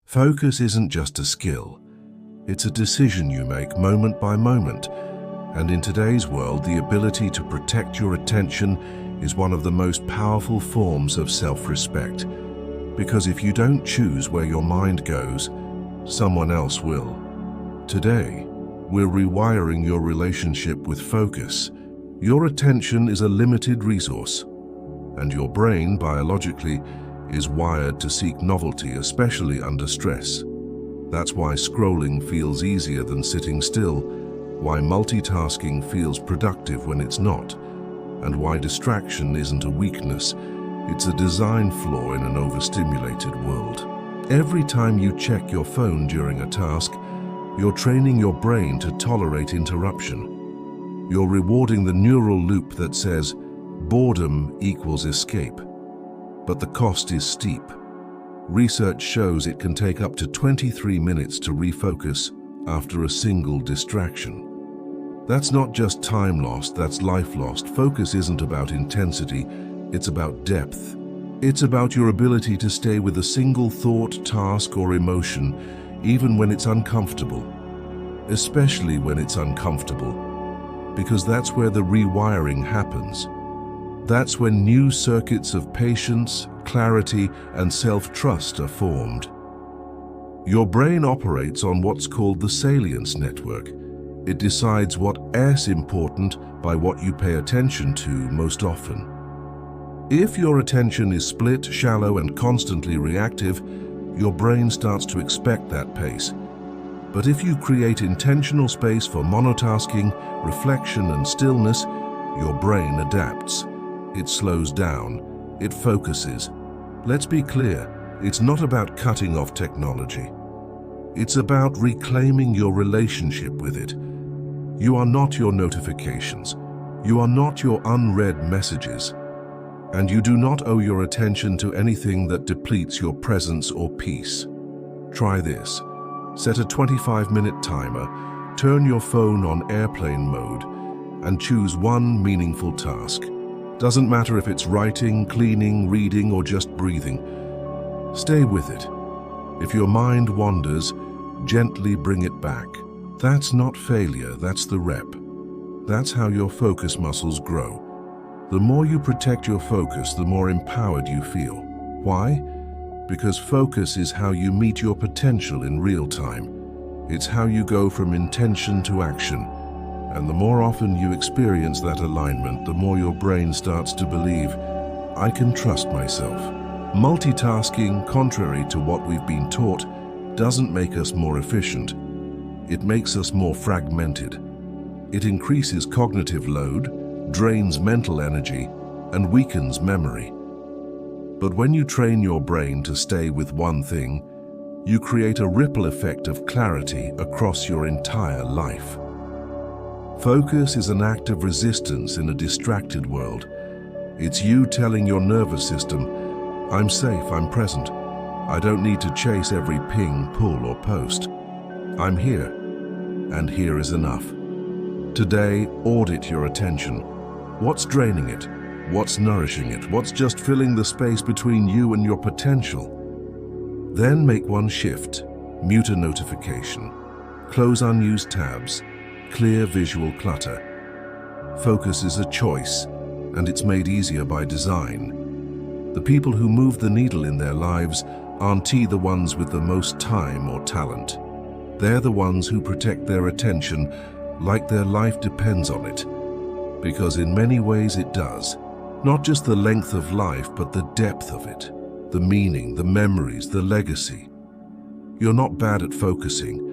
Focus isn't just a skill. It's a decision you make moment by moment. And in today's world, the ability to protect your attention is one of the most powerful forms of self-respect. Because if you don't choose where your mind goes, someone else will. Today, we're rewiring your relationship with focus. Your attention is a limited resource, and your brain, biologically, is wired to seek novelty, especially under stress. That's why scrolling feels easier than sitting still, why multitasking feels productive when it's not, and why distraction isn't a weakness, it's a design flaw in an overstimulated world. Every time you check your phone during a task, you're training your brain to tolerate interruption. You're rewarding the neural loop that says, boredom equals escape. But the cost is steep. Research shows it can take up to 23 minutes to refocus after a single distraction. That's not just time lost, that's life lost. Focus isn't about intensity, it's about depth. It's about your ability to stay with a single thought, task, or emotion, even when it's uncomfortable. Especially when it's uncomfortable, because that's where the rewiring happens. That's when new circuits of patience, clarity, and self-trust are formed. Your brain operates on what's called the salience network. It decides what's important by what you pay attention to most often. If your attention is split, shallow, and constantly reactive, your brain starts to expect that pace. But if you create intentional space for monotasking, reflection, and stillness, your brain adapts. It slows down. It focuses. Let's be clear, it's not about cutting off technology. It's about reclaiming your relationship with it. You are not your notifications. You are not your unread messages. And you do not owe your attention to anything that depletes your presence or peace. Try this. Set a 25-minute timer, turn your phone on airplane mode, and choose one meaningful task. Doesn't matter if it's writing, cleaning, reading, or just breathing. Stay with it. If your mind wanders, gently bring it back. That's not failure, that's the rep. That's how your focus muscles grow. The more you protect your focus, the more empowered you feel. Why? Because focus is how you meet your potential in real time. It's how you go from intention to action. And the more often you experience that alignment, the more your brain starts to believe, I can trust myself. Multitasking, contrary to what we've been taught, doesn't make us more efficient. It makes us more fragmented. It increases cognitive load, drains mental energy, and weakens memory. But when you train your brain to stay with one thing, you create a ripple effect of clarity across your entire life. Focus is an act of resistance in a distracted world. It's you telling your nervous system, I'm safe, I'm present. I don't need to chase every ping, pull, or post. I'm here, and here is enough. Today, audit your attention. What's draining it? What's nourishing it? What's just filling the space between you and your potential? Then make one shift. Mute a notification. Close unused tabs. Clear visual clutter. Focus is a choice, and it's made easier by design. The people who move the needle in their lives aren't the ones with the most time or talent. They're the ones who protect their attention like their life depends on it. Because in many ways it does. Not just the length of life, but the depth of it. The meaning, the memories, the legacy. You're not bad at focusing.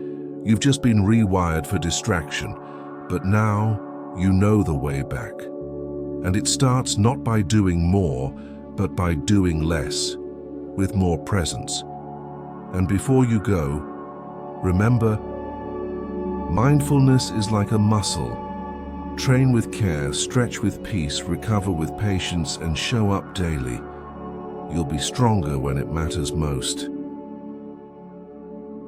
You've just been rewired for distraction, but now you know the way back. And it starts not by doing more, but by doing less, with more presence. And before you go, remember, mindfulness is like a muscle. Train with care, stretch with peace, recover with patience, and show up daily. You'll be stronger when it matters most.